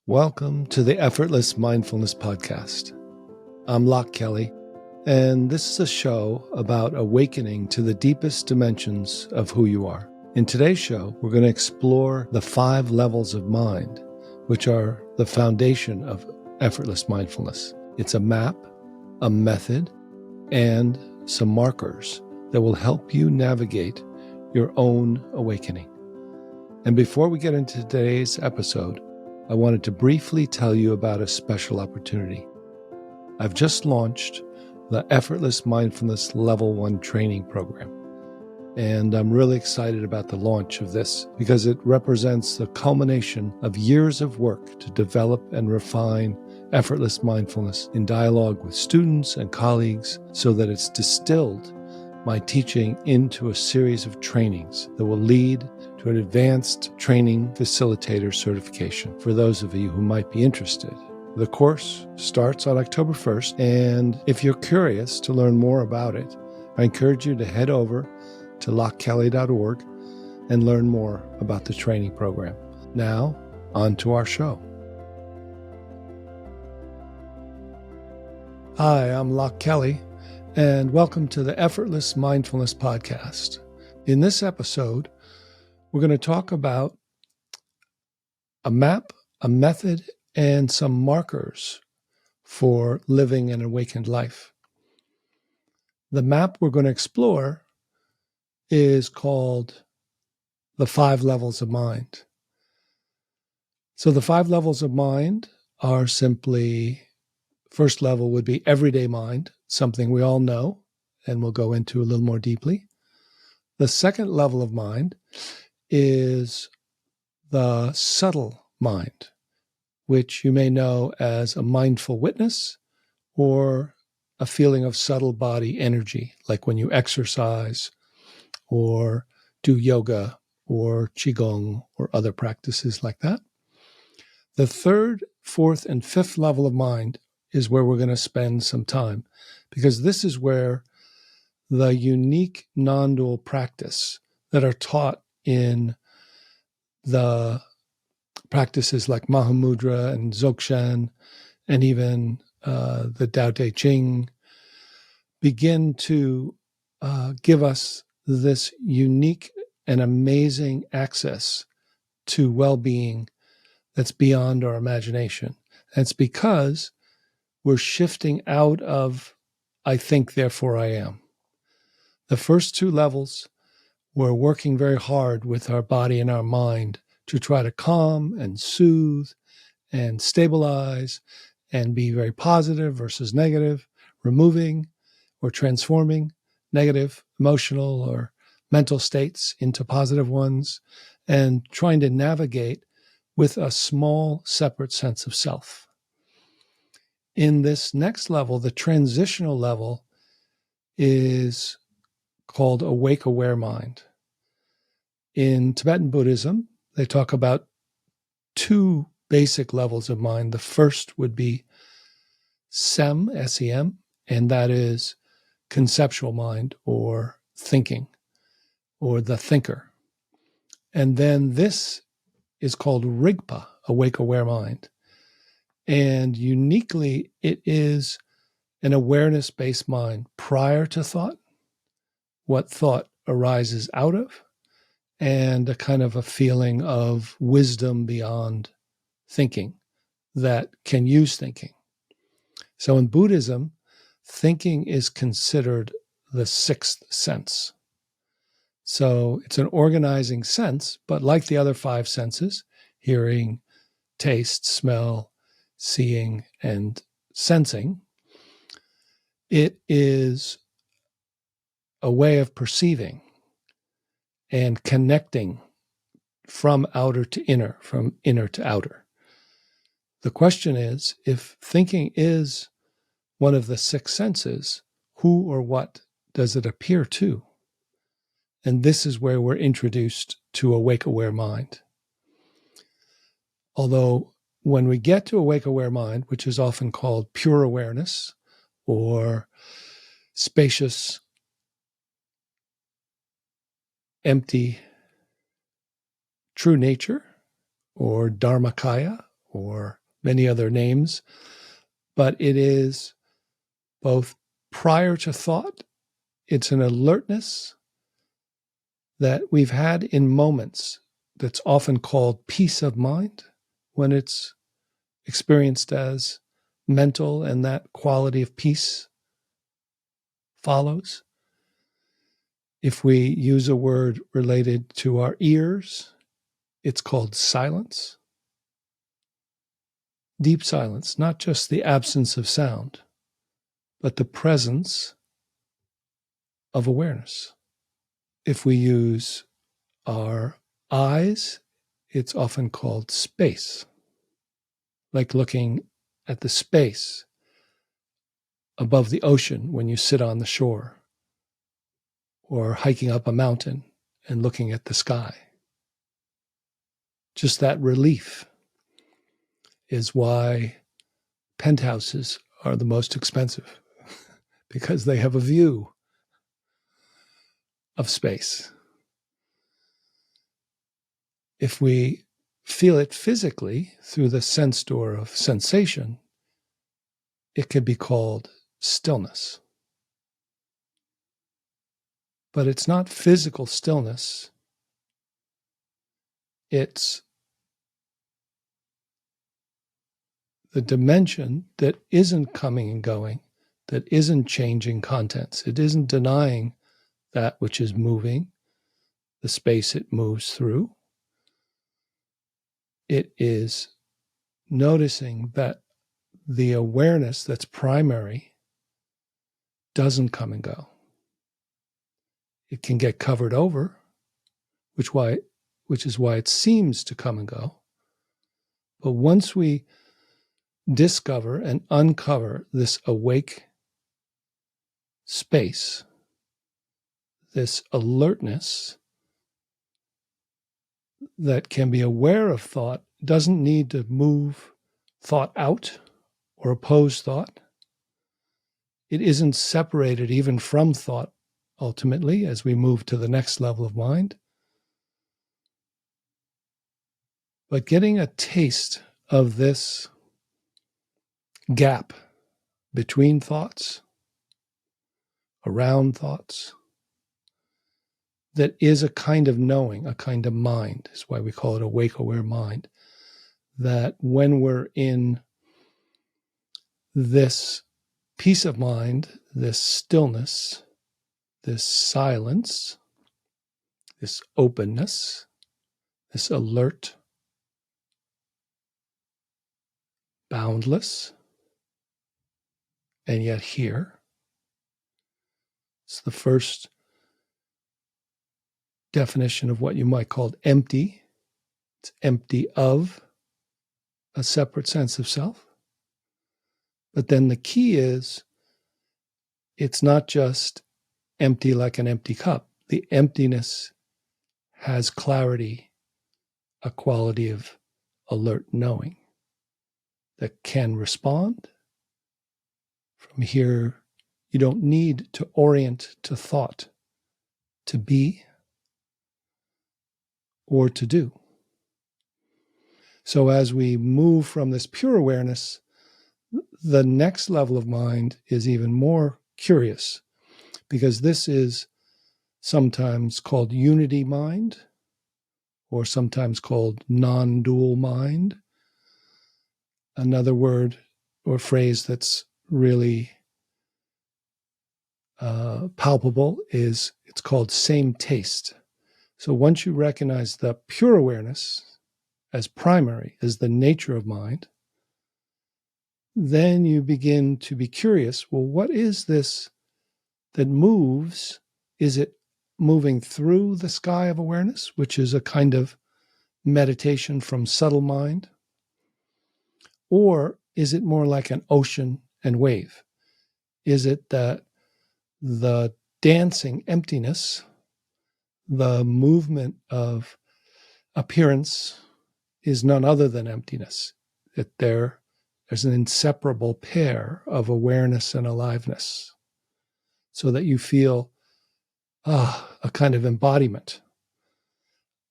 Welcome to the Effortless Mindfulness Podcast. I'm Loch Kelly, and this is a show about awakening to the deepest dimensions of who you are. In today's show, we're going to explore the 5 levels of mind, which are the foundation of effortless mindfulness. It's a map, a method, and some markers that will help you navigate your own awakening. And before we get into today's episode, I wanted to briefly tell you about a special opportunity. I've just launched the Effortless Mindfulness Level One training program, and I'm really excited about the launch of this because it represents the culmination of years of work to develop and refine effortless mindfulness in dialogue with students and colleagues so that it's distilled my teaching into a series of trainings that will lead to an advanced training facilitator certification for those of you who might be interested. The course starts on October 1st, and if you're curious to learn more about it, I encourage you to head over to lochkelly.org and learn more about the training program. Now, on to our show. Hi, I'm Loch Kelly, and welcome to the Effortless Mindfulness Podcast. In this episode, we're going to talk about a map, a method, and some markers for living an awakened life. The map we're going to explore is called the 5 levels of mind. So the 5 levels of mind are simply, first level would be everyday mind, something we all know, and we'll go into a little more deeply. The second level of mind is the subtle mind, which you may know as a mindful witness or a feeling of subtle body energy, like when you exercise or do yoga or qigong or other practices like that. The third, fourth, and fifth level of mind is where we're going to spend some time, because this is where the unique non-dual practice that are taught in the practices like Mahamudra and Dzogchen and even the Tao Te Ching begin to give us this unique and amazing access to well-being that's beyond our imagination. And it's because we're shifting out of I think, therefore I am. The first 2 levels, we're working very hard with our body and our mind to try to calm and soothe and stabilize and be very positive versus negative, removing or transforming negative emotional or mental states into positive ones, and trying to navigate with a small, separate sense of self. In this next level, the transitional level is called awake aware mind. In Tibetan Buddhism, they talk about 2 basic levels of mind. The first would be SEM, S-E-M, and that is conceptual mind or thinking or the thinker. And then this is called Rigpa, awake aware mind. And uniquely, it is an awareness-based mind prior to thought, what thought arises out of, and a kind of a feeling of wisdom beyond thinking that can use thinking. So in Buddhism, thinking is considered the 6th sense. So it's an organizing sense, but like the other 5 senses, hearing, taste, smell, seeing, and sensing, it is a way of perceiving and connecting from outer to inner, from inner to outer. The question is, if thinking is one of the 6 senses, who or what does it appear to? And this is where we're introduced to awake aware mind. Although when we get to awake aware mind, which is often called pure awareness or spacious, empty, true nature, or dharmakaya, or many other names, but it is both prior to thought. It's an alertness that we've had in moments that's often called peace of mind when it's experienced as mental and that quality of peace follows. If we use a word related to our ears, it's called silence. Deep silence, not just the absence of sound, but the presence of awareness. If we use our eyes, it's often called space, like looking at the space above the ocean when you sit on the shore, or hiking up a mountain and looking at the sky. Just that relief is why penthouses are the most expensive, because they have a view of space. If we feel it physically through the sense door of sensation, it can be called stillness. But it's not physical stillness. It's the dimension that isn't coming and going, that isn't changing contents. It isn't denying that which is moving, the space it moves through. It is noticing that the awareness that's primary doesn't come and go. It can get covered over, which is why it seems to come and go. But once we discover and uncover this awake space, this alertness that can be aware of thought, doesn't need to move thought out or oppose thought. It isn't separated even from thought ultimately as we move to the next level of mind. But getting a taste of this gap between thoughts, around thoughts, that is a kind of knowing, a kind of mind, is why we call it awake, aware mind, that when we're in this peace of mind, this stillness, this silence, this openness, this alert, boundless, and yet here, it's the first definition of what you might call empty. It's empty of a separate sense of self. But then the key is, it's not just empty like an empty cup. The emptiness has clarity, a quality of alert knowing that can respond. From here, you don't need to orient to thought to be or to do. So as we move from this pure awareness, the next level of mind is even more curious, because this is sometimes called unity mind, or sometimes called non-dual mind. Another word or phrase that's really palpable is it's called same taste. So once you recognize the pure awareness as primary, as the nature of mind, then you begin to be curious, well, what is this that moves? Is it moving through the sky of awareness, which is a kind of meditation from subtle mind? Or is it more like an ocean and wave? Is it that the dancing emptiness, the movement of appearance, is none other than emptiness? That there's an inseparable pair of awareness and aliveness, so that you feel a kind of embodiment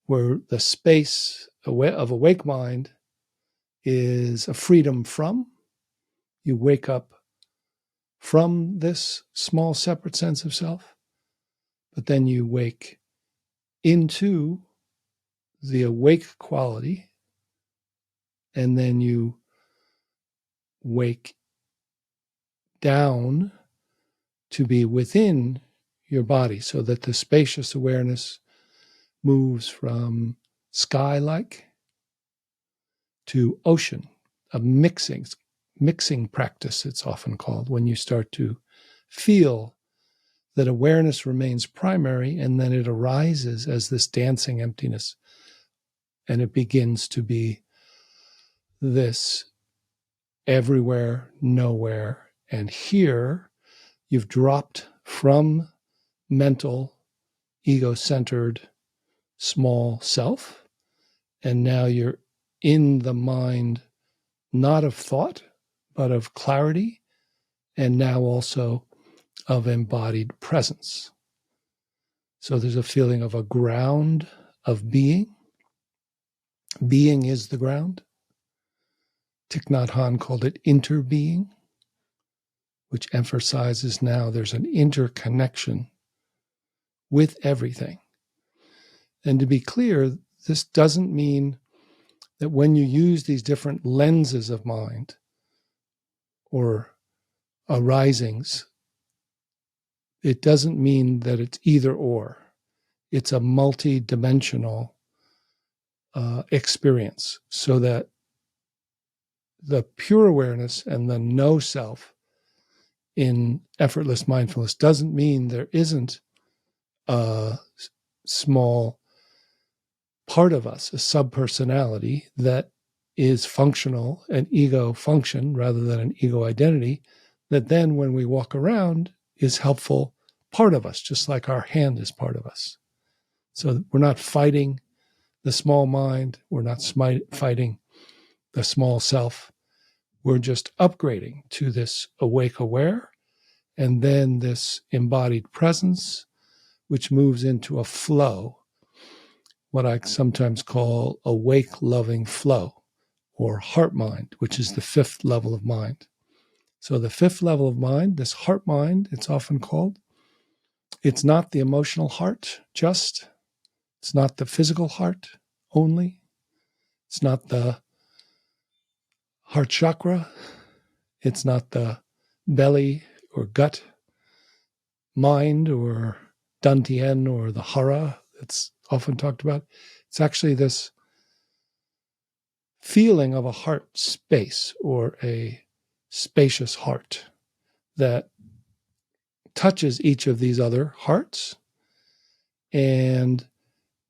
where the space of awake mind is a freedom from. You wake up from this small separate sense of self, but then you wake into the awake quality, and then you wake down to be within your body, so that the spacious awareness moves from sky-like to ocean, a mixing practice, it's often called, when you start to feel that awareness remains primary, and then it arises as this dancing emptiness, and it begins to be this everywhere, nowhere, and here you've dropped from mental, ego-centered, small self, and now you're in the mind, not of thought, but of clarity, and now also of embodied presence. So there's a feeling of a ground of being. Being is the ground. Thich Nhat Hanh called it interbeing, which emphasizes now there's an interconnection with everything. And to be clear, this doesn't mean that when you use these different lenses of mind or arisings, it doesn't mean that it's either or. It's a multi-dimensional experience, so that the pure awareness and the no self in effortless mindfulness doesn't mean there isn't a small part of us, a subpersonality that is functional, an ego function rather than an ego identity, that then when we walk around is helpful part of us, just like our hand is part of us. So we're not fighting the small mind, we're not fighting the small self, we're just upgrading to this awake aware, and then this embodied presence, which moves into a flow, what I sometimes call awake loving flow, or Heartmind, which is the fifth level of mind. So the fifth level of mind, this Heartmind, it's often called, it's not the emotional heart just, it's not the physical heart only, it's not the heart chakra, it's not the belly or gut mind or Dantian or the hara that's often talked about. It's actually this feeling of a heart space or a spacious heart that touches each of these other hearts and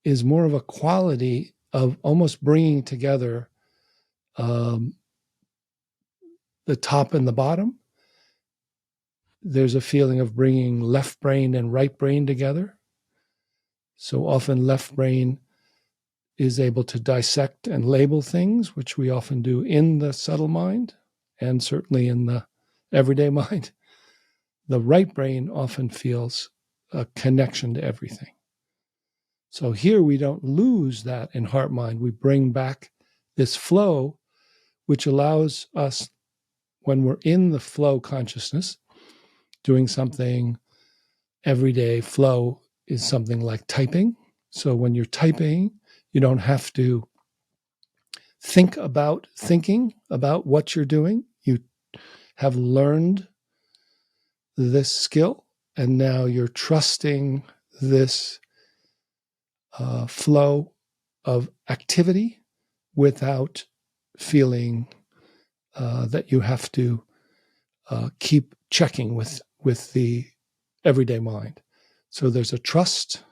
is more of a quality of almost bringing together the top and the bottom. There's a feeling of bringing left brain and right brain together. So often left brain is able to dissect and label things, which we often do in the subtle mind and certainly in the everyday mind. The right brain often feels a connection to everything. So here we don't lose that in heart mind. We bring back this flow, which allows us, when we're in the flow consciousness, doing something everyday. Flow is something like typing. So when you're typing, you don't have to think about thinking about what you're doing. You have learned this skill, and now you're trusting this flow of activity without feeling that you have to keep checking with the everyday mind. So there's a trust,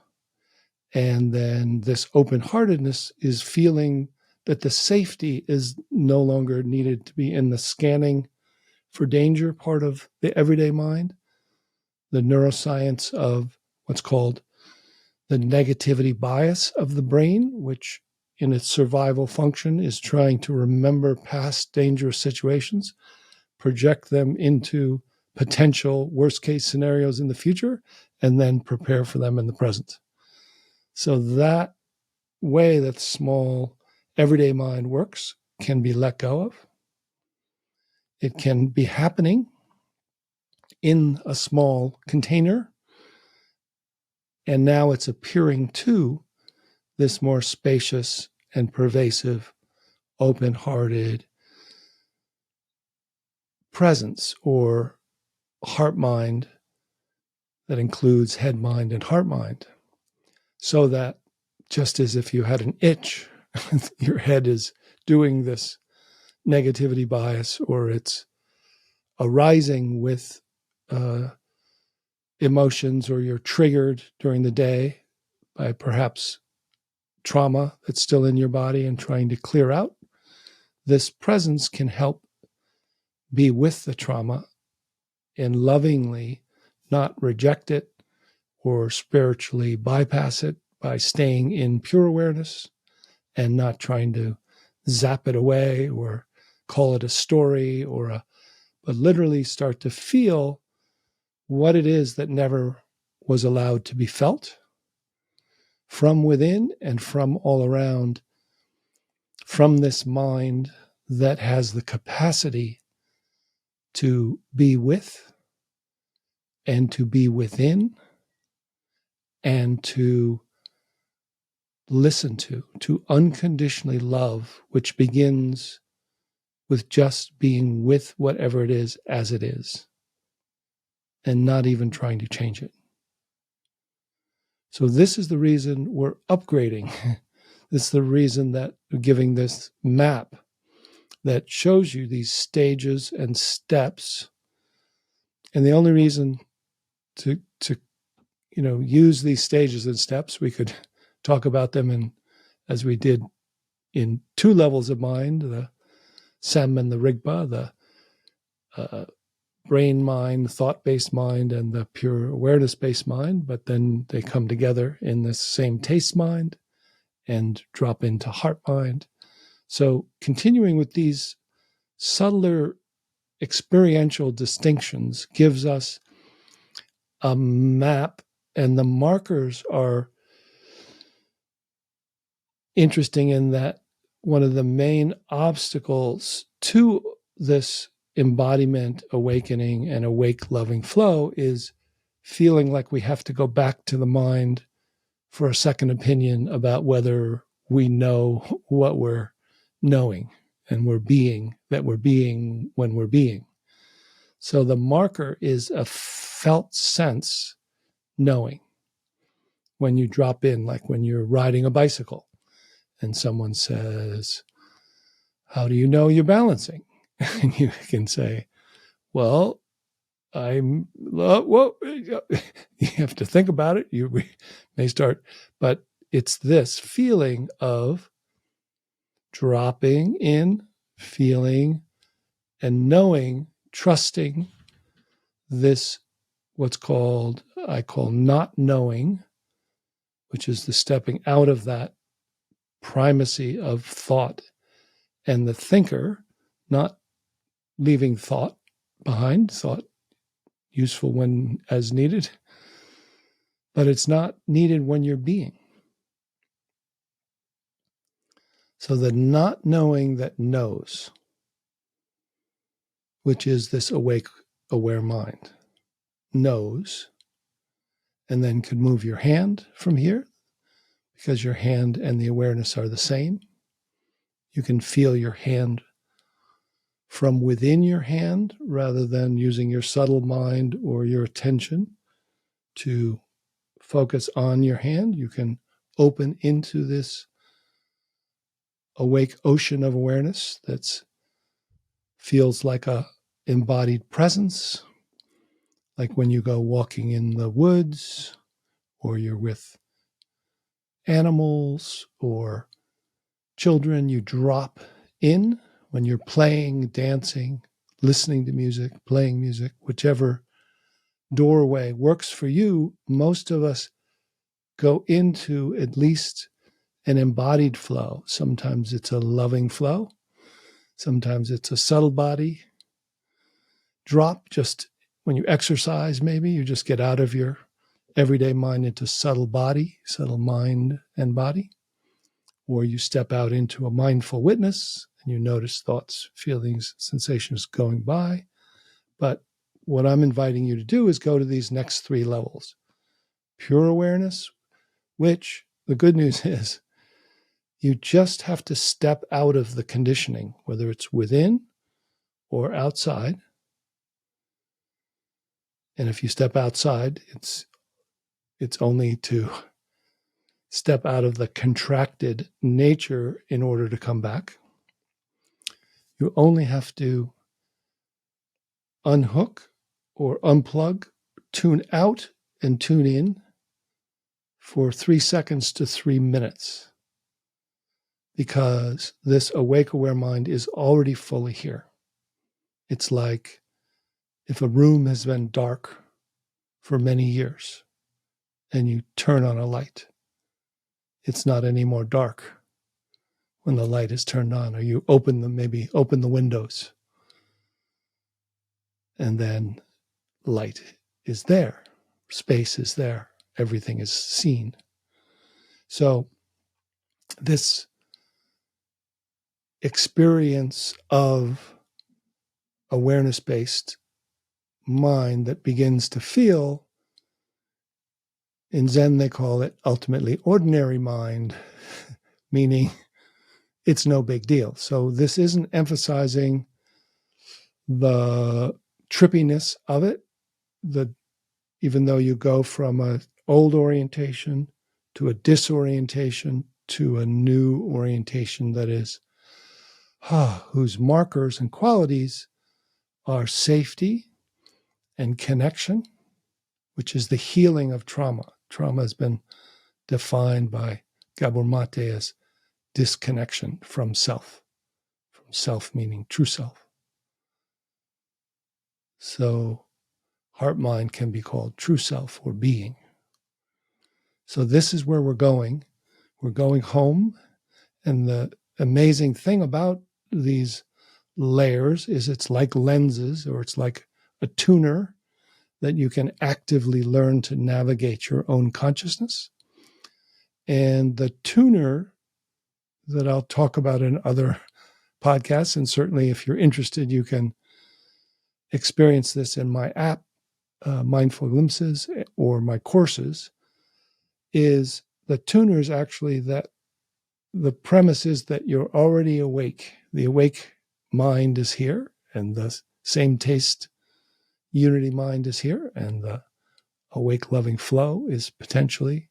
and then this open-heartedness is feeling that the safety is no longer needed to be in the scanning for danger part of the everyday mind, the neuroscience of what's called the negativity bias of the brain, which in its survival function is trying to remember past dangerous situations, project them into potential worst case scenarios in the future, and then prepare for them in the present. So that way that small everyday mind works can be let go of. It can be happening in a small container, and now it's appearing to this more spacious and pervasive, open-hearted presence or heart-mind that includes head, mind, and heart-mind. So that just as if you had an itch, your head is doing this negativity bias, or it's arising with emotions, or you're triggered during the day by perhaps trauma that's still in your body and trying to clear out. This presence can help be with the trauma and lovingly not reject it or spiritually bypass it by staying in pure awareness and not trying to zap it away or call it a story but literally start to feel what it is that never was allowed to be felt from within and from all around, from this mind that has the capacity to be with and to be within and to listen to unconditionally love, which begins with just being with whatever it is as it is and not even trying to change it. So this is the reason we're upgrading. This is the reason that we're giving this map that shows you these stages and steps. And the only reason to use these stages and steps, we could talk about them as we did in 2 levels of mind, the SEM and the Rigpa, the brain mind, thought-based mind, and the pure awareness-based mind, but then they come together in this same taste mind and drop into heart mind. So continuing with these subtler experiential distinctions gives us a map, and the markers are interesting in that one of the main obstacles to this embodiment, awakening, and awake loving flow is feeling like we have to go back to the mind for a second opinion about whether we know what we're knowing and we're being when we're being. So the marker is a felt sense knowing. When you drop in, like when you're riding a bicycle and someone says, "How do you know you're balancing?" And you can say, "Well, you have to think about it. You may start, but it's this feeling of dropping in, feeling, and knowing, trusting this, I call not knowing, which is the stepping out of that primacy of thought and the thinker, not leaving thought behind, thought useful when as needed, but it's not needed when you're being. So the not knowing that knows, which is this awake, aware mind, knows, and then could move your hand from here because your hand and the awareness are the same. You can feel your hand from within your hand rather than using your subtle mind or your attention to focus on your hand. You can open into this awake ocean of awareness that feels like a embodied presence, like when you go walking in the woods, or you're with animals or children. You drop in when you're playing, dancing, listening to music, playing music, whichever doorway works for you. Most of us go into at least an embodied flow. Sometimes it's a loving flow. Sometimes it's a subtle body drop. Just when you exercise, maybe you just get out of your everyday mind into subtle body, subtle mind and body. Or you step out into a mindful witness and you notice thoughts, feelings, sensations going by. But what I'm inviting you to do is go to these next 3 levels. Pure awareness, which the good news is you just have to step out of the conditioning, whether it's within or outside. And if you step outside, it's only to step out of the contracted nature in order to come back. You only have to unhook or unplug, tune out and tune in for 3 seconds to 3 minutes, because this awake, aware mind is already fully here. It's like if a room has been dark for many years and you turn on a light, it's not any more dark when the light is turned on, or you open the windows, and then light is there, space is there, everything is seen. So this experience of awareness-based mind that begins to feel, in Zen they call it ultimately ordinary mind, meaning it's no big deal. So this isn't emphasizing the trippiness of it, even though you go from an old orientation to a disorientation to a new orientation that is, whose markers and qualities are safety and connection, which is the healing of trauma. Trauma has been defined by Gabor Mate as disconnection from self meaning true self. So Heartmind can be called true self or being. So this is where we're going. We're going home. And the amazing thing about these layers is it's like lenses, or it's like a tuner that you can actively learn to navigate your own consciousness. And the tuner that I'll talk about in other podcasts, and certainly if you're interested, you can experience this in my app, Mindful Glimpses, or my courses, is the tuner is actually that the premise is that you're already awake. The awake mind is here, and the same taste unity mind is here, and the awake loving flow is potentially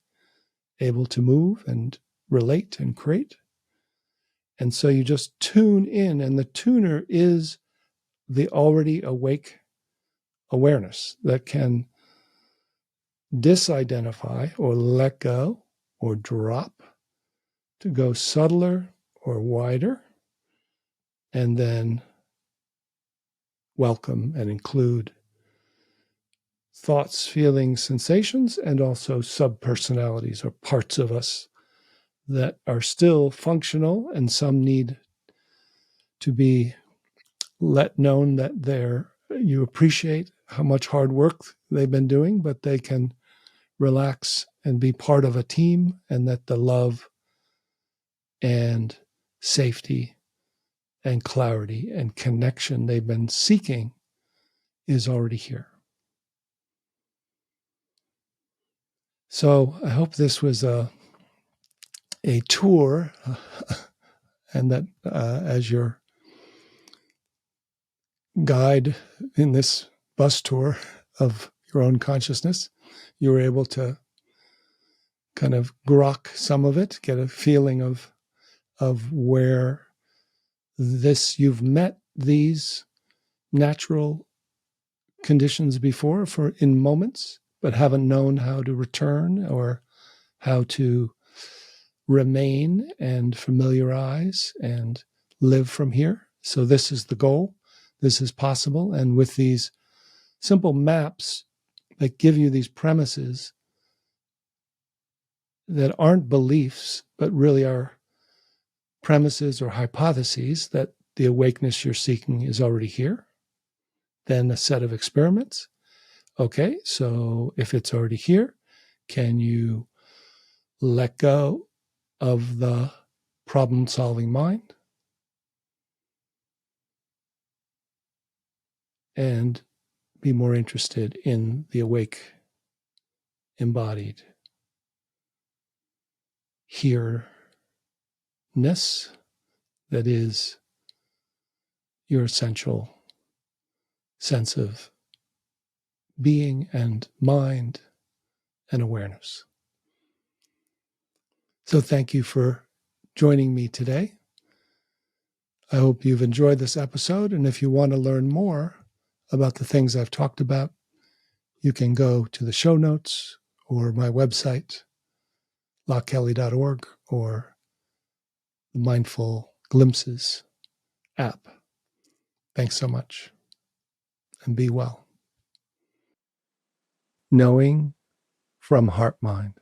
able to move and relate and create. And so you just tune in, and the tuner is the already awake awareness that can disidentify or let go or drop to go subtler or wider, and then welcome and include thoughts, feelings, sensations, and also subpersonalities or parts of us that are still functional, and some need to be let known that you appreciate how much hard work they've been doing, but they can relax and be part of a team, and that the love and safety and clarity and connection they've been seeking is already here. So I hope this was a tour, and that as your guide in this bus tour of your own consciousness, you were able to kind of grok some of it, get a feeling of where you've met these natural conditions before in moments, but haven't known how to return or how to remain and familiarize and live from here. So this is the goal. This is possible. And with these simple maps that give you these premises that aren't beliefs, but really are premises or hypotheses that the awakeness you're seeking is already here. Then a set of experiments. Okay, so if it's already here, can you let go of the problem-solving mind and be more interested in the awake, embodied here-ness that is your essential sense of being and mind and awareness. So thank you for joining me today. I hope you've enjoyed this episode, and if you want to learn more about the things I've talked about, you can go to the show notes or my website, lochkelly.org, or the Mindful Glimpses app. Thanks so much, and be well. Knowing from Heartmind.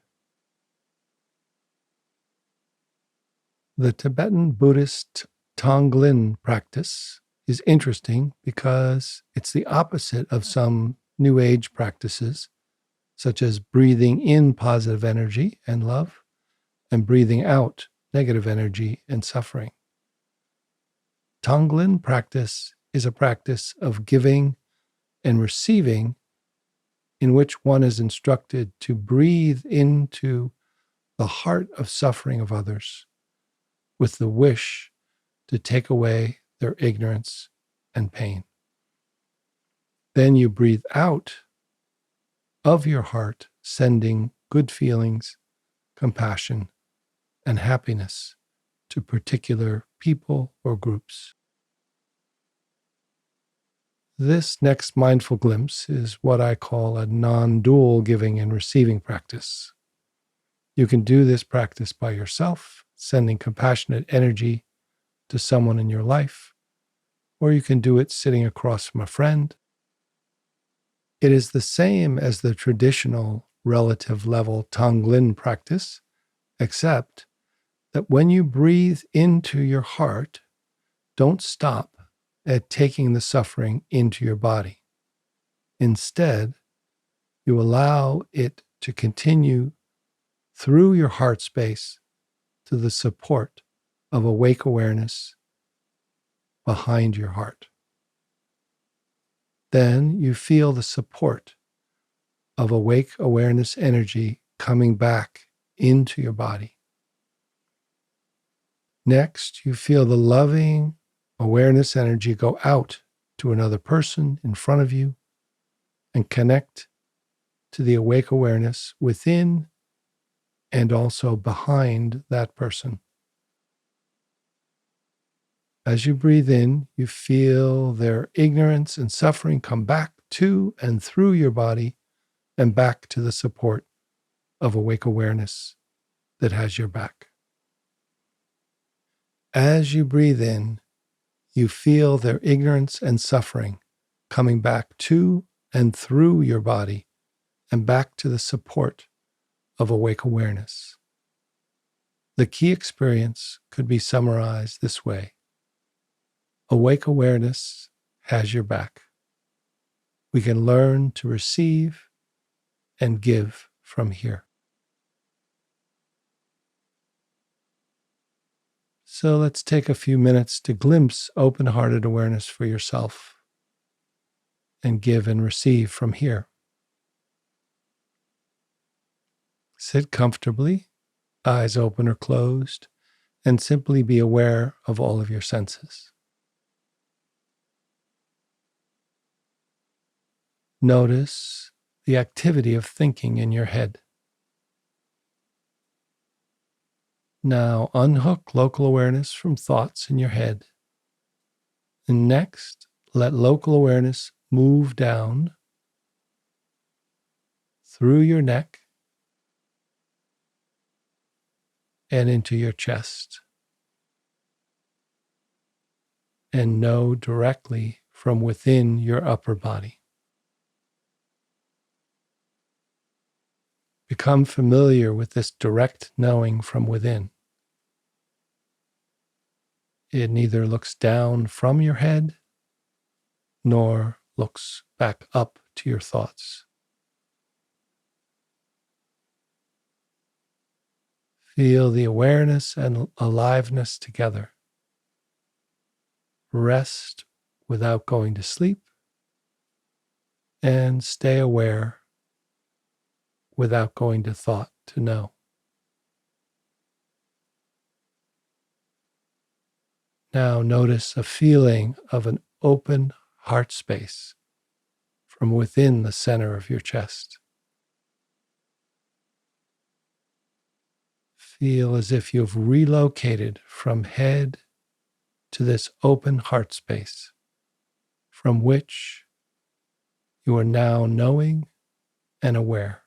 The Tibetan Buddhist Tonglen practice is interesting because it's the opposite of some New Age practices, such as breathing in positive energy and love and breathing out negative energy and suffering. Tonglen practice is a practice of giving and receiving in which one is instructed to breathe into the heart of suffering of others with the wish to take away their ignorance and pain. Then you breathe out of your heart, sending good feelings, compassion, and happiness to particular people or groups. This next mindful glimpse is what I call a non-dual giving and receiving practice. You can do this practice by yourself, sending compassionate energy to someone in your life, or you can do it sitting across from a friend. It is the same as the traditional relative level Tonglen practice, except that when you breathe into your heart, don't stop at taking the suffering into your body. Instead, you allow it to continue through your heart space to the support of awake awareness behind your heart. Then you feel the support of awake awareness energy coming back into your body. Next, you feel the loving awareness energy go out to another person in front of you and connect to the awake awareness within and also behind that person. As you breathe in, you feel their ignorance and suffering come back to and through your body and back to the support of awake awareness that has your back. As you breathe in, you feel their ignorance and suffering coming back to and through your body and back to the support of awake awareness. The key experience could be summarized this way. Awake awareness has your back. We can learn to receive and give from here. So let's take a few minutes to glimpse open-hearted awareness for yourself and give and receive from here. Sit comfortably, eyes open or closed, and simply be aware of all of your senses. Notice the activity of thinking in your head. Now unhook local awareness from thoughts in your head. And next, let local awareness move down through your neck and into your chest. And know directly from within your upper body. Become familiar with this direct knowing from within. It neither looks down from your head nor looks back up to your thoughts. Feel the awareness and aliveness together. Rest without going to sleep, and stay aware without going to thought to know. Now notice a feeling of an open heart space from within the center of your chest. Feel as if you've relocated from head to this open heart space, from which you are now knowing and aware.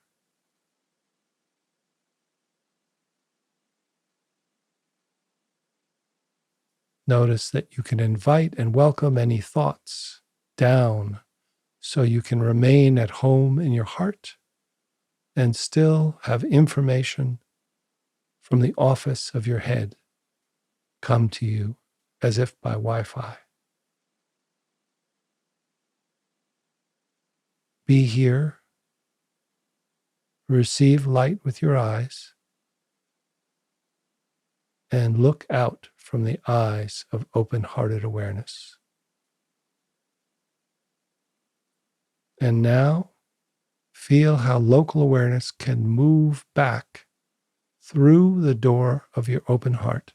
Notice that you can invite and welcome any thoughts down so you can remain at home in your heart and still have information from the office of your head come to you as if by Wi-Fi. Be here, receive light with your eyes, and look out from the eyes of open-hearted awareness. And now, feel how local awareness can move back through the door of your open heart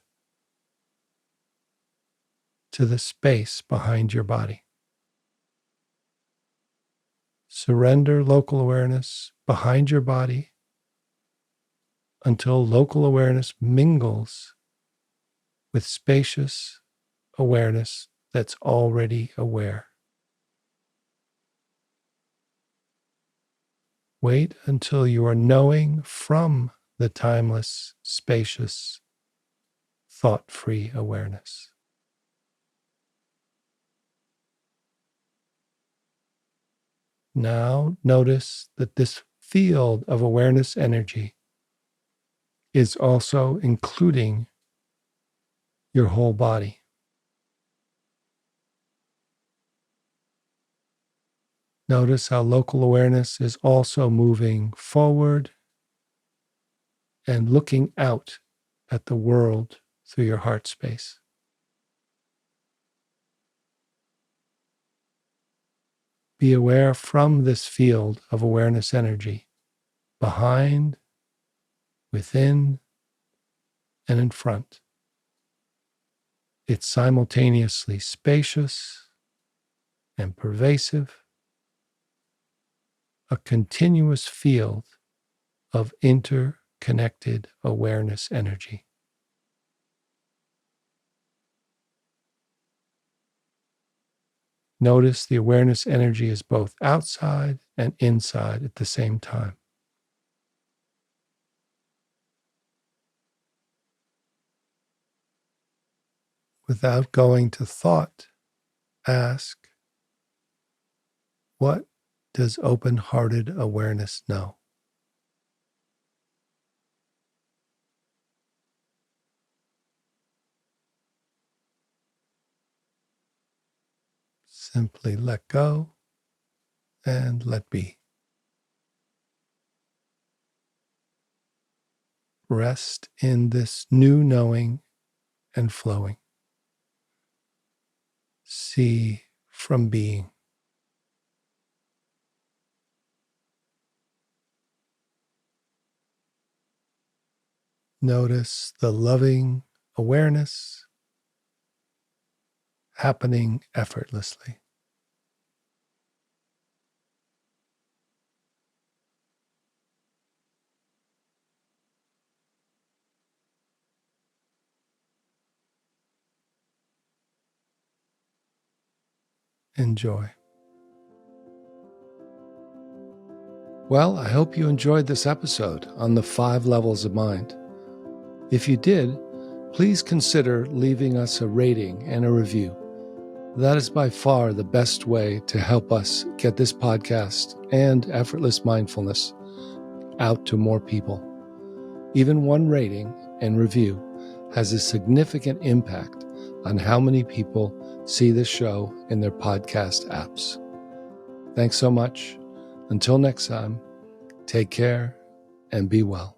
to the space behind your body. Surrender local awareness behind your body until local awareness mingles with spacious awareness that's already aware. Wait until you are knowing from the timeless, spacious, thought-free awareness. Now notice that this field of awareness energy is also including your whole body. Notice how local awareness is also moving forward and looking out at the world through your heart space. Be aware from this field of awareness energy, behind, within, and in front. It's simultaneously spacious and pervasive, a continuous field of interconnected awareness energy. Notice the awareness energy is both outside and inside at the same time. Without going to thought, ask, what does open-hearted awareness know? Simply let go and let be. Rest in this new knowing and flowing. See from being. Notice the loving awareness happening effortlessly. Enjoy. Well, I hope you enjoyed this episode on the 5 levels of mind. If you did, please consider leaving us a rating and a review. That is by far the best way to help us get this podcast and Effortless Mindfulness out to more people. Even one rating and review has a significant impact on how many people see this show in their podcast apps. Thanks so much. Until next time, take care and be well.